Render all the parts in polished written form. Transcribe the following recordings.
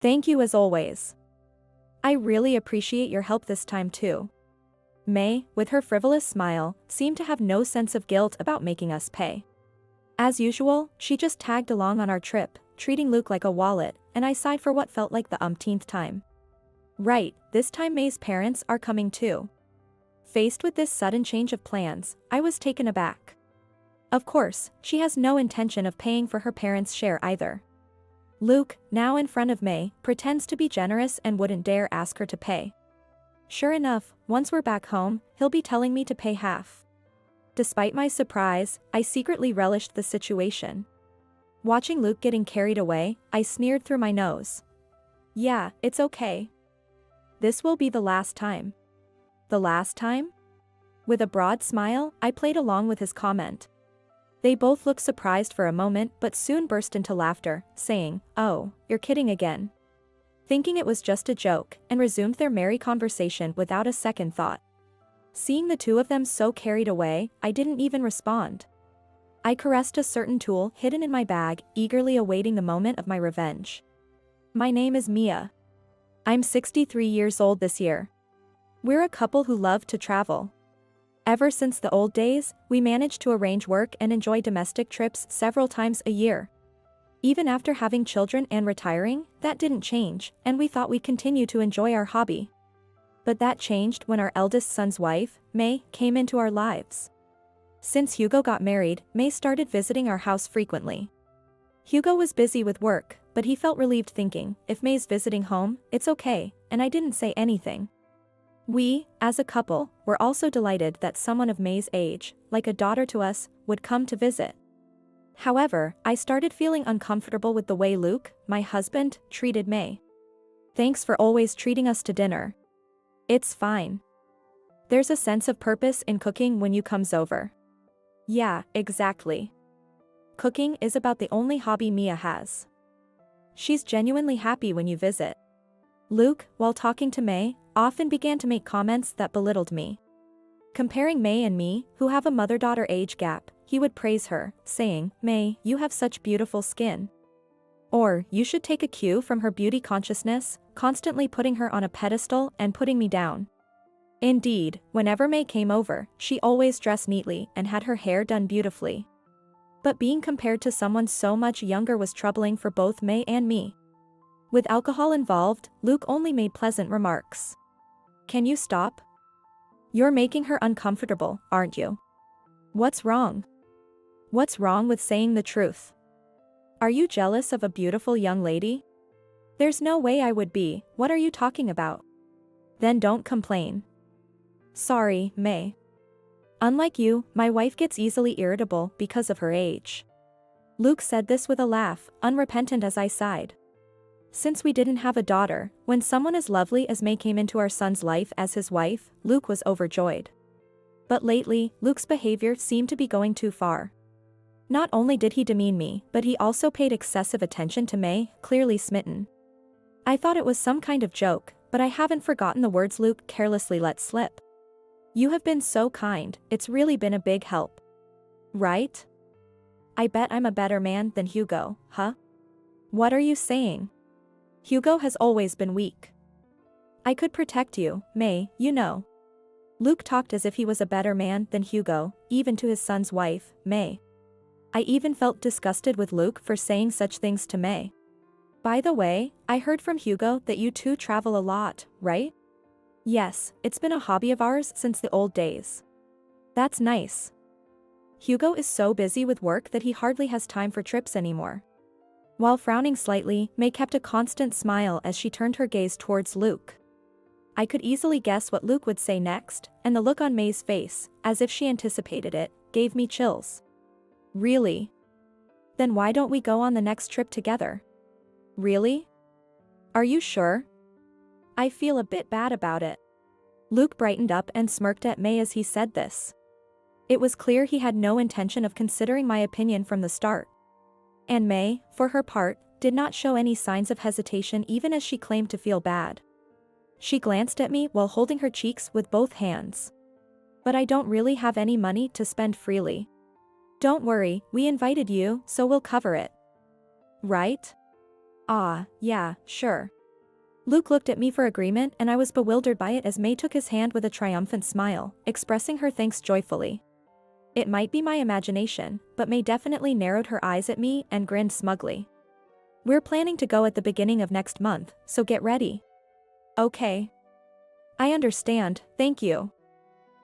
Thank you as always. I really appreciate your help this time too. May, with her frivolous smile, seemed to have no sense of guilt about making us pay. As usual, she just tagged along on our trip, treating Luke like a wallet, and I sighed for what felt like the umpteenth time. Right, this time May's parents are coming too. Faced with this sudden change of plans, I was taken aback. Of course, she has no intention of paying for her parents' share either. Luke, now in front of May, pretends to be generous and wouldn't dare ask her to pay. Sure enough, once we're back home, he'll be telling me to pay half. Despite my surprise, I secretly relished the situation. Watching Luke getting carried away, I sneered through my nose. Yeah, it's okay. This will be the last time. The last time? With a broad smile, I played along with his comment. They both looked surprised for a moment but soon burst into laughter, saying, "Oh, you're kidding again." Thinking it was just a joke, and resumed their merry conversation without a second thought. Seeing the two of them so carried away, I didn't even respond. I caressed a certain tool hidden in my bag, eagerly awaiting the moment of my revenge. My name is Mia. I'm 63 years old this year. We're a couple who love to travel. Ever since the old days, we managed to arrange work and enjoy domestic trips several times a year. Even after having children and retiring, that didn't change, and we thought we'd continue to enjoy our hobby. But that changed when our eldest son's wife, May, came into our lives. Since Hugo got married, May started visiting our house frequently. Hugo was busy with work, but he felt relieved thinking, if May's visiting home, it's okay, and I didn't say anything. We, as a couple, were also delighted that someone of May's age, like a daughter to us, would come to visit. However, I started feeling uncomfortable with the way Luke, my husband, treated May. Thanks for always treating us to dinner. It's fine. There's a sense of purpose in cooking when you comes over. Yeah, exactly. Cooking is about the only hobby Mia has. She's genuinely happy when you visit. Luke, while talking to May, often began to make comments that belittled me. Comparing May and me, who have a mother-daughter age gap, he would praise her, saying, "May, you have such beautiful skin." Or, "You should take a cue from her beauty consciousness," constantly putting her on a pedestal and putting me down. Indeed, whenever May came over, she always dressed neatly and had her hair done beautifully. But being compared to someone so much younger was troubling for both May and me. With alcohol involved, Luke only made pleasant remarks. "Can you stop? You're making her uncomfortable, aren't you? What's wrong? What's wrong with saying the truth? Are you jealous of a beautiful young lady? There's no way I would be, what are you talking about? Then don't complain." Sorry, May. Unlike you, my wife gets easily irritable because of her age. Luke said this with a laugh, unrepentant as I sighed. Since we didn't have a daughter, when someone as lovely as May came into our son's life as his wife, Luke was overjoyed. But lately, Luke's behavior seemed to be going too far. Not only did he demean me, but he also paid excessive attention to May, clearly smitten. I thought it was some kind of joke, but I haven't forgotten the words Luke carelessly let slip. "You have been so kind, it's really been a big help. Right? I bet I'm a better man than Hugo, huh? What are you saying? Hugo has always been weak. I could protect you, May, you know." Luke talked as if he was a better man than Hugo, even to his son's wife, May. I even felt disgusted with Luke for saying such things to May. "By the way, I heard from Hugo that you two travel a lot, right?" "Yes, it's been a hobby of ours since the old days." "That's nice." Hugo is so busy with work that he hardly has time for trips anymore. While frowning slightly, May kept a constant smile as she turned her gaze towards Luke. I could easily guess what Luke would say next, and the look on May's face, as if she anticipated it, gave me chills. "Really? Then why don't we go on the next trip together?" "Really? Are you sure? I feel a bit bad about it." Luke brightened up and smirked at May as he said this. It was clear he had no intention of considering my opinion from the start. And May, for her part, did not show any signs of hesitation even as she claimed to feel bad. She glanced at me while holding her cheeks with both hands. "But I don't really have any money to spend freely." "Don't worry, we invited you, so we'll cover it. Right? Ah, yeah, sure. Luke looked at me for agreement and I was bewildered by it as May took his hand with a triumphant smile, expressing her thanks joyfully. It might be my imagination, but May definitely narrowed her eyes at me and grinned smugly. We're planning to go at the beginning of next month, so get ready. Okay. I understand, thank you.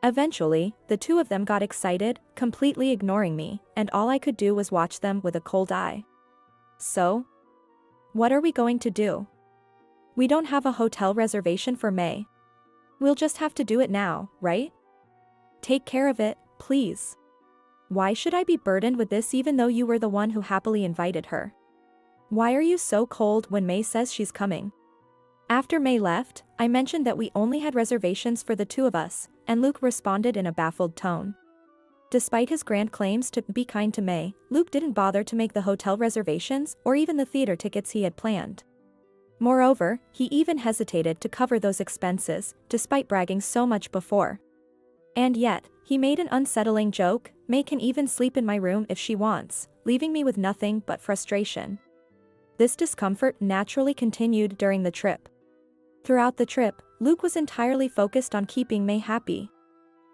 Eventually, the two of them got excited, completely ignoring me, and all I could do was watch them with a cold eye. So? What are we going to do? We don't have a hotel reservation for May. We'll just have to do it now, right? Take care of it, please. Why should I be burdened with this even though you were the one who happily invited her? Why are you so cold when May says she's coming? After May left, I mentioned that we only had reservations for the two of us, and Luke responded in a baffled tone. Despite his grand claims to be kind to May, Luke didn't bother to make the hotel reservations or even the theater tickets he had planned. Moreover, he even hesitated to cover those expenses, despite bragging so much before. And yet, he made an unsettling joke, May can even sleep in my room if she wants, leaving me with nothing but frustration. This discomfort naturally continued during the trip. Throughout the trip, Luke was entirely focused on keeping May happy.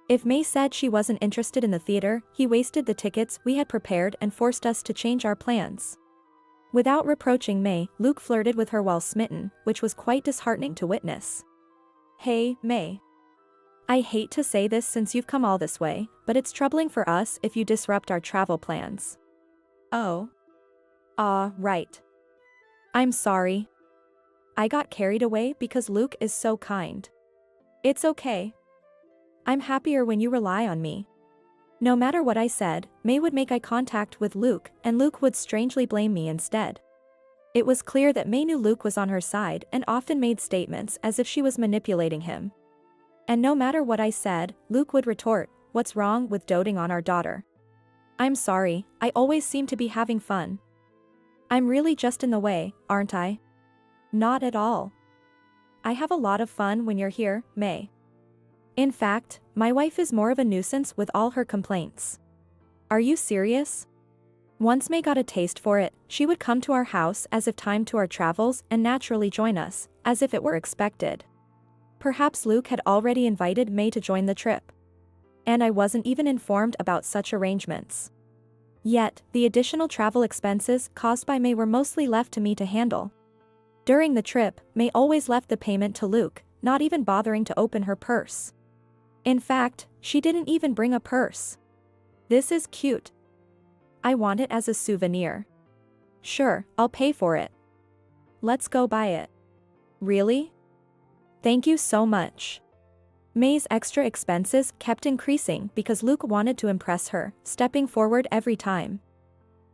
If May said she wasn't interested in the theater, he wasted the tickets we had prepared and forced us to change our plans. Without reproaching May, Luke flirted with her while smitten, which was quite disheartening to witness. Hey, May. I hate to say this since you've come all this way, but it's troubling for us if you disrupt our travel plans. Oh. Right. I'm sorry. I got carried away because Luke is so kind. It's okay. I'm happier when you rely on me. No matter what I said, May would make eye contact with Luke, and Luke would strangely blame me instead. It was clear that May knew Luke was on her side and often made statements as if she was manipulating him. And no matter what I said, Luke would retort, "What's wrong with doting on our daughter? I'm sorry, I always seem to be having fun. I'm really just in the way, aren't I?" Not at all. I have a lot of fun when you're here, May. In fact, my wife is more of a nuisance with all her complaints. Are you serious? Once May got a taste for it, she would come to our house as if timed to our travels and naturally join us, as if it were expected. Perhaps Luke had already invited May to join the trip. And I wasn't even informed about such arrangements. Yet, the additional travel expenses caused by May were mostly left to me to handle. During the trip, May always left the payment to Luke, not even bothering to open her purse. In fact, she didn't even bring a purse. This is cute. I want it as a souvenir. Sure, I'll pay for it. Let's go buy it. Really? Thank you so much. May's extra expenses kept increasing because Luke wanted to impress her, stepping forward every time.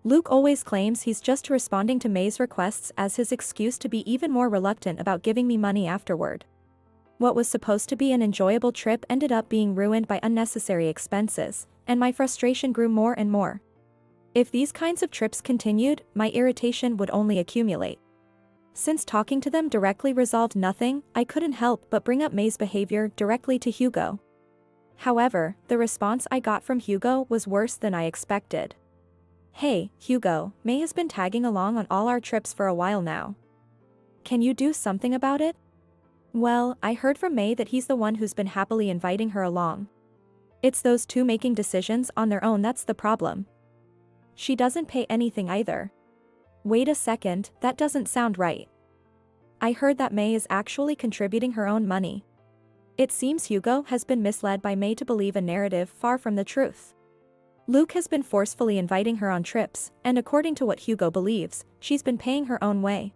Luke always claims he's just responding to May's requests as his excuse to be even more reluctant about giving me money afterward. What was supposed to be an enjoyable trip ended up being ruined by unnecessary expenses, and my frustration grew more and more. If these kinds of trips continued, my irritation would only accumulate. Since talking to them directly resolved nothing, I couldn't help but bring up May's behavior directly to Hugo. However, the response I got from Hugo was worse than I expected. Hey, Hugo, May has been tagging along on all our trips for a while now. Can you do something about it? Well, I heard from May that he's the one who's been happily inviting her along. It's those two making decisions on their own that's the problem. She doesn't pay anything either. Wait a second, that doesn't sound right. I heard that May is actually contributing her own money. It seems Hugo has been misled by May to believe a narrative far from the truth. Luke has been forcefully inviting her on trips, and according to what Hugo believes, she's been paying her own way.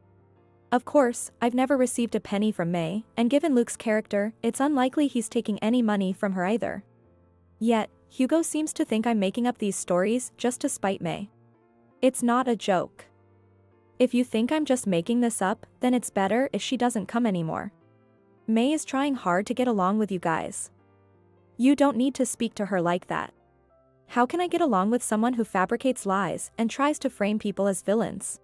Of course, I've never received a penny from May, and given Luke's character, it's unlikely he's taking any money from her either. Yet, Hugo seems to think I'm making up these stories just to spite May. It's not a joke. If you think I'm just making this up, then it's better if she doesn't come anymore. May is trying hard to get along with you guys. You don't need to speak to her like that. How can I get along with someone who fabricates lies and tries to frame people as villains?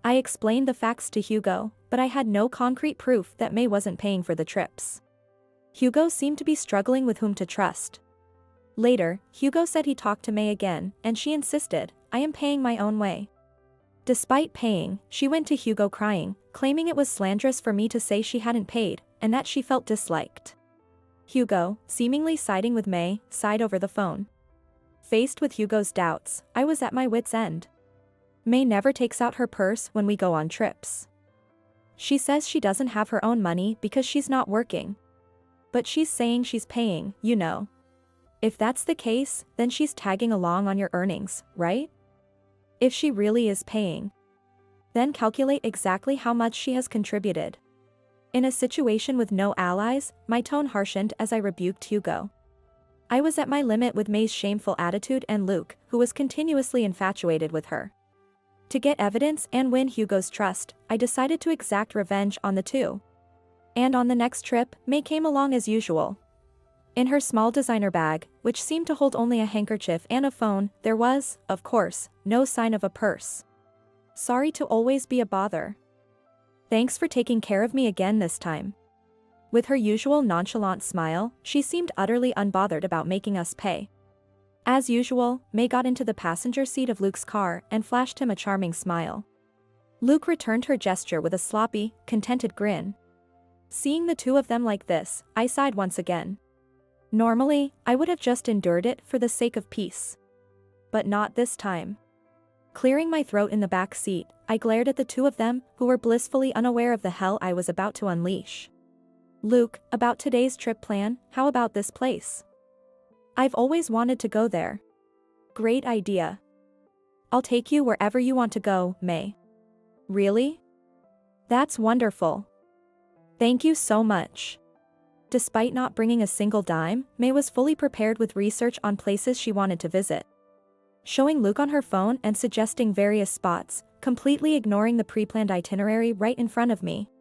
I explained the facts to Hugo, but I had no concrete proof that May wasn't paying for the trips. Hugo seemed to be struggling with whom to trust. Later, Hugo said he talked to May again, and she insisted, "I am paying my own way." Despite paying, she went to Hugo crying, claiming it was slanderous for me to say she hadn't paid, and that she felt disliked. Hugo, seemingly siding with May, sighed over the phone. Faced with Hugo's doubts, I was at my wit's end. May never takes out her purse when we go on trips. She says she doesn't have her own money because she's not working. But she's saying she's paying, you know. If that's the case, then she's tagging along on your earnings, right? If she really is paying, then calculate exactly how much she has contributed. In a situation with no allies, my tone harshened as I rebuked Hugo. I was at my limit with May's shameful attitude and Luke, who was continuously infatuated with her. To get evidence and win Hugo's trust, I decided to exact revenge on the two. And on the next trip, May came along as usual. In her small designer bag, which seemed to hold only a handkerchief and a phone, there was, of course, no sign of a purse. Sorry to always be a bother. Thanks for taking care of me again this time. With her usual nonchalant smile, she seemed utterly unbothered about making us pay. As usual, May got into the passenger seat of Luke's car and flashed him a charming smile. Luke returned her gesture with a sloppy, contented grin. Seeing the two of them like this, I sighed once again. Normally, I would have just endured it for the sake of peace. But not this time. Clearing my throat in the back seat, I glared at the two of them, who were blissfully unaware of the hell I was about to unleash. Luke, about today's trip plan, how about this place? I've always wanted to go there. Great idea. I'll take you wherever you want to go, May. Really? That's wonderful. Thank you so much. Despite not bringing a single dime, May was fully prepared with research on places she wanted to visit. Showing Luke on her phone and suggesting various spots, completely ignoring the pre-planned itinerary right in front of me.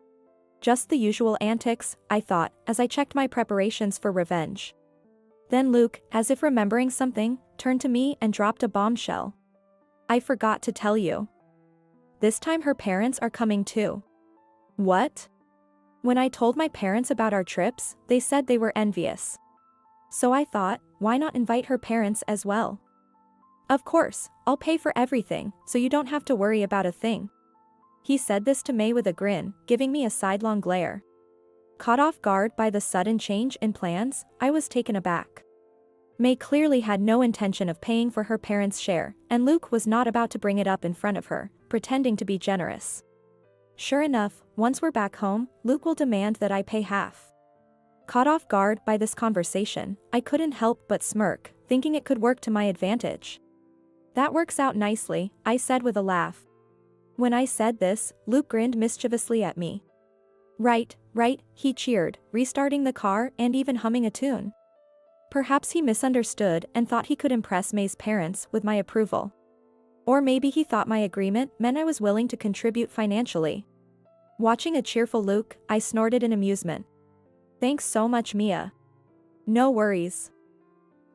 Just the usual antics, I thought, as I checked my preparations for revenge. Then Luke, as if remembering something, turned to me and dropped a bombshell. I forgot to tell you. This time her parents are coming too. What? When I told my parents about our trips, they said they were envious. So I thought, why not invite her parents as well? Of course, I'll pay for everything, so you don't have to worry about a thing. He said this to May with a grin, giving me a sidelong glare. Caught off guard by the sudden change in plans, I was taken aback. May clearly had no intention of paying for her parents' share, and Luke was not about to bring it up in front of her, pretending to be generous. Sure enough, once we're back home, Luke will demand that I pay half. Caught off guard by this conversation, I couldn't help but smirk, thinking it could work to my advantage. That works out nicely, I said with a laugh. When I said this, Luke grinned mischievously at me. Right, he cheered, restarting the car and even humming a tune. Perhaps he misunderstood and thought he could impress May's parents with my approval. Or maybe he thought my agreement meant I was willing to contribute financially. Watching a cheerful Luke, I snorted in amusement. Thanks so much, Mia. No worries.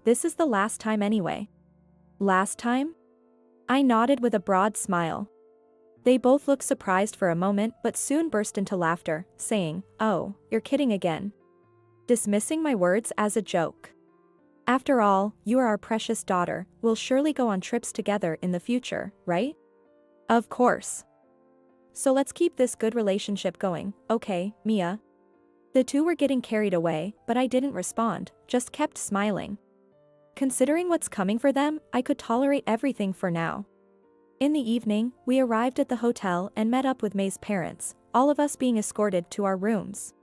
This is the last time anyway. Last time? I nodded with a broad smile. They both looked surprised for a moment but soon burst into laughter, saying, "Oh, you're kidding again." Dismissing my words as a joke. After all, you are our precious daughter, we'll surely go on trips together in the future, right? Of course. So let's keep this good relationship going, okay, Mia? The two were getting carried away, but I didn't respond, just kept smiling. Considering what's coming for them, I could tolerate everything for now. In the evening, we arrived at the hotel and met up with May's parents, all of us being escorted to our rooms.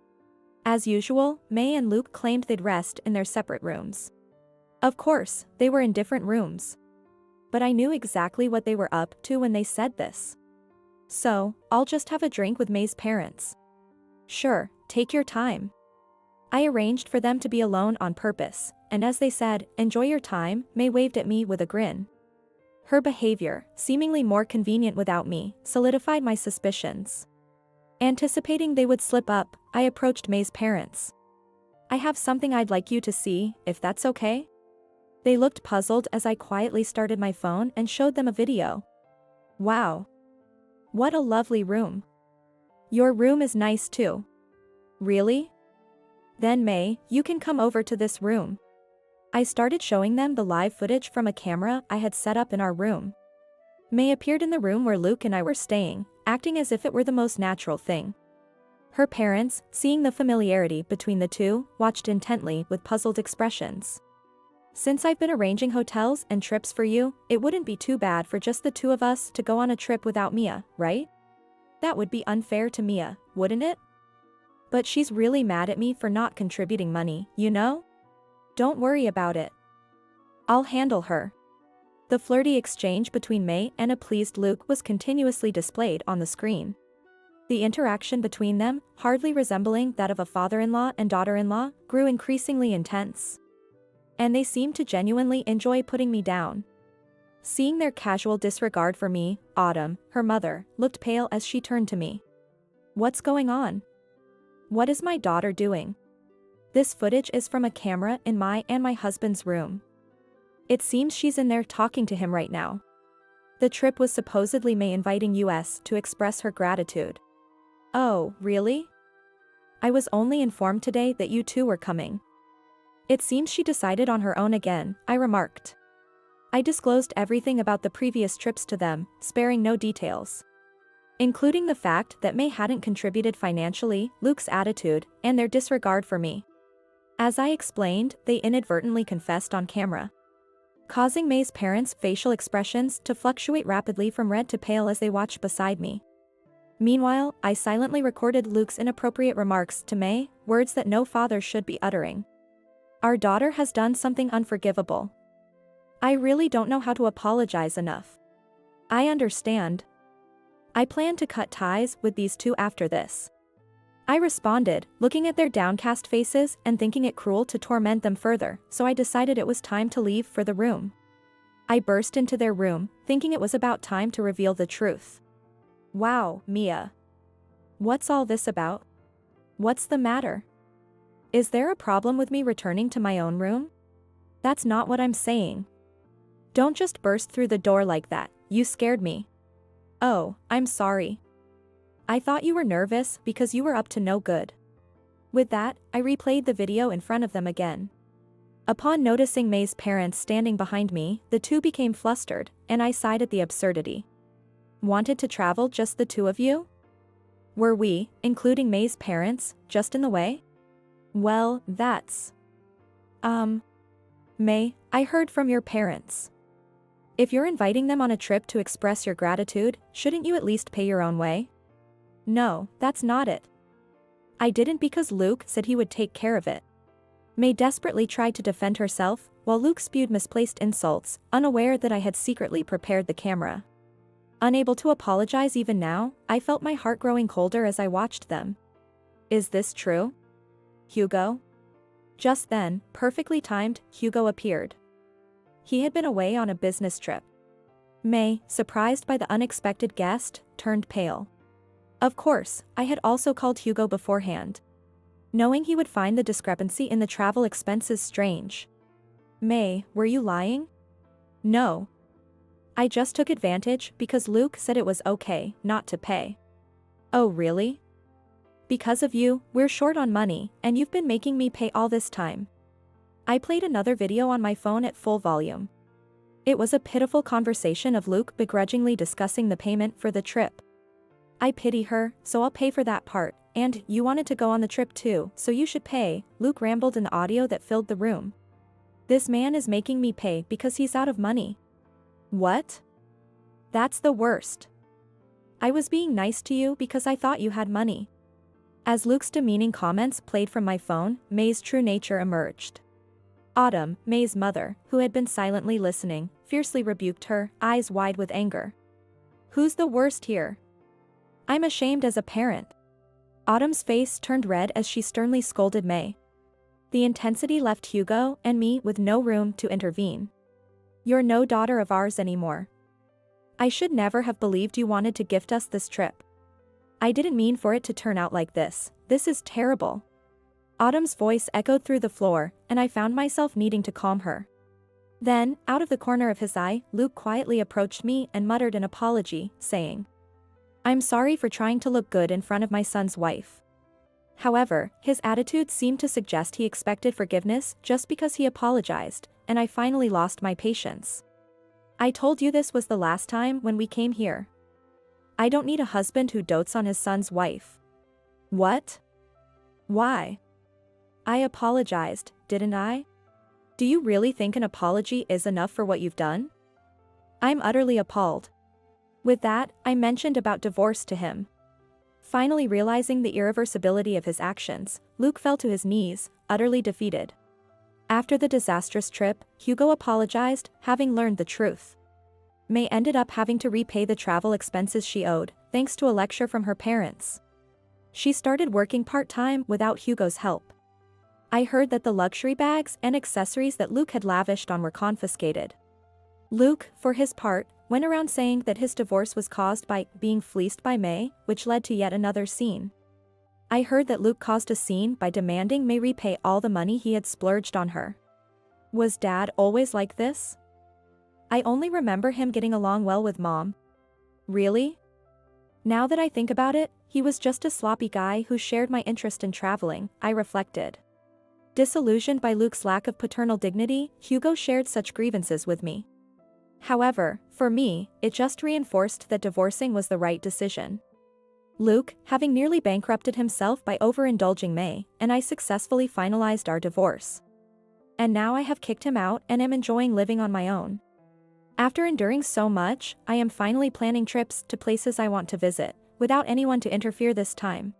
As usual, May and Luke claimed they'd rest in their separate rooms. Of course, they were in different rooms. But I knew exactly what they were up to when they said this. So, I'll just have a drink with May's parents. Sure, take your time. I arranged for them to be alone on purpose, and as they said, "Enjoy your time," May waved at me with a grin. Her behavior, seemingly more convenient without me, solidified my suspicions. Anticipating they would slip up, I approached May's parents. "I have something I'd like you to see, if that's okay?" They looked puzzled as I quietly started my phone and showed them a video. Wow. What a lovely room. Your room is nice too. Really? Then May, you can come over to this room. I started showing them the live footage from a camera I had set up in our room. May appeared in the room where Luke and I were staying, acting as if it were the most natural thing. Her parents, seeing the familiarity between the two, watched intently with puzzled expressions. Since I've been arranging hotels and trips for you, it wouldn't be too bad for just the two of us to go on a trip without Mia, right? That would be unfair to Mia, wouldn't it? But she's really mad at me for not contributing money, you know? Don't worry about it. I'll handle her. The flirty exchange between May and a pleased Luke was continuously displayed on the screen. The interaction between them, hardly resembling that of a father-in-law and daughter-in-law, grew increasingly intense. And they seemed to genuinely enjoy putting me down. Seeing their casual disregard for me, Autumn, her mother, looked pale as she turned to me. What's going on? What is my daughter doing? This footage is from a camera in my and my husband's room. It seems she's in there talking to him right now. The trip was supposedly May inviting us to express her gratitude. Oh, really? I was only informed today that you two were coming. It seems she decided on her own again, I remarked. I disclosed everything about the previous trips to them, sparing no details. Including the fact that May hadn't contributed financially, Luke's attitude, and their disregard for me. As I explained, they inadvertently confessed on camera, causing May's parents' facial expressions to fluctuate rapidly from red to pale as they watched beside me. Meanwhile, I silently recorded Luke's inappropriate remarks to May, words that no father should be uttering. Our daughter has done something unforgivable. I really don't know how to apologize enough. I understand. I plan to cut ties with these two after this. I responded, looking at their downcast faces and thinking it cruel to torment them further, so I decided it was time to leave for the room. I burst into their room, thinking it was about time to reveal the truth. Wow, Mia. What's all this about? What's the matter? Is there a problem with me returning to my own room? That's not what I'm saying. Don't just burst through the door like that, you scared me. Oh, I'm sorry. I thought you were nervous because you were up to no good. With that, I replayed the video in front of them again. Upon noticing May's parents standing behind me, the two became flustered, and I sighed at the absurdity. Wanted to travel just the two of you? Were we, including May's parents, just in the way? Well, that's... May, I heard from your parents. If you're inviting them on a trip to express your gratitude, shouldn't you at least pay your own way? No, that's not it. I didn't because Luke said he would take care of it. May desperately tried to defend herself, while Luke spewed misplaced insults, unaware that I had secretly prepared the camera. Unable to apologize even now, I felt my heart growing colder as I watched them. Is this true? Hugo? Just then, perfectly timed, Hugo appeared. He had been away on a business trip. May, surprised by the unexpected guest, turned pale. Of course, I had also called Hugo beforehand, knowing he would find the discrepancy in the travel expenses strange. May, were you lying? No. I just took advantage because Luke said it was okay not to pay. Oh really? Because of you, we're short on money, and you've been making me pay all this time. I played another video on my phone at full volume. It was a pitiful conversation of Luke begrudgingly discussing the payment for the trip. I pity her, so I'll pay for that part, and you wanted to go on the trip too, so you should pay, Luke rambled in the audio that filled the room. This man is making me pay because he's out of money. What? That's the worst. I was being nice to you because I thought you had money. As Luke's demeaning comments played from my phone, May's true nature emerged. Autumn, May's mother, who had been silently listening, fiercely rebuked her, eyes wide with anger. Who's the worst here? I'm ashamed as a parent. Autumn's face turned red as she sternly scolded May. The intensity left Hugo and me with no room to intervene. You're no daughter of ours anymore. I should never have believed you wanted to gift us this trip. I didn't mean for it to turn out like this. This is terrible. Autumn's voice echoed through the floor, and I found myself needing to calm her. Then, out of the corner of his eye, Luke quietly approached me and muttered an apology, saying, I'm sorry for trying to look good in front of my son's wife. However, his attitude seemed to suggest he expected forgiveness just because he apologized, and I finally lost my patience. I told you this was the last time when we came here. I don't need a husband who dotes on his son's wife. What? Why? I apologized, didn't I? Do you really think an apology is enough for what you've done? I'm utterly appalled. With that, I mentioned about divorce to him. Finally realizing the irreversibility of his actions, Luke fell to his knees, utterly defeated. After the disastrous trip, Hugo apologized, having learned the truth. May ended up having to repay the travel expenses she owed, thanks to a lecture from her parents. She started working part-time without Hugo's help. I heard that the luxury bags and accessories that Luke had lavished on were confiscated. Luke, for his part, went around saying that his divorce was caused by being fleeced by May, which led to yet another scene. I heard that Luke caused a scene by demanding May repay all the money he had splurged on her. Was Dad always like this? I only remember him getting along well with Mom. Really? Now that I think about it, he was just a sloppy guy who shared my interest in traveling, I reflected. Disillusioned by Luke's lack of paternal dignity, Hugo shared such grievances with me. However, for me, it just reinforced that divorcing was the right decision. Luke, having nearly bankrupted himself by overindulging May, and I successfully finalized our divorce. And now I have kicked him out and am enjoying living on my own. After enduring so much, I am finally planning trips to places I want to visit, without anyone to interfere this time.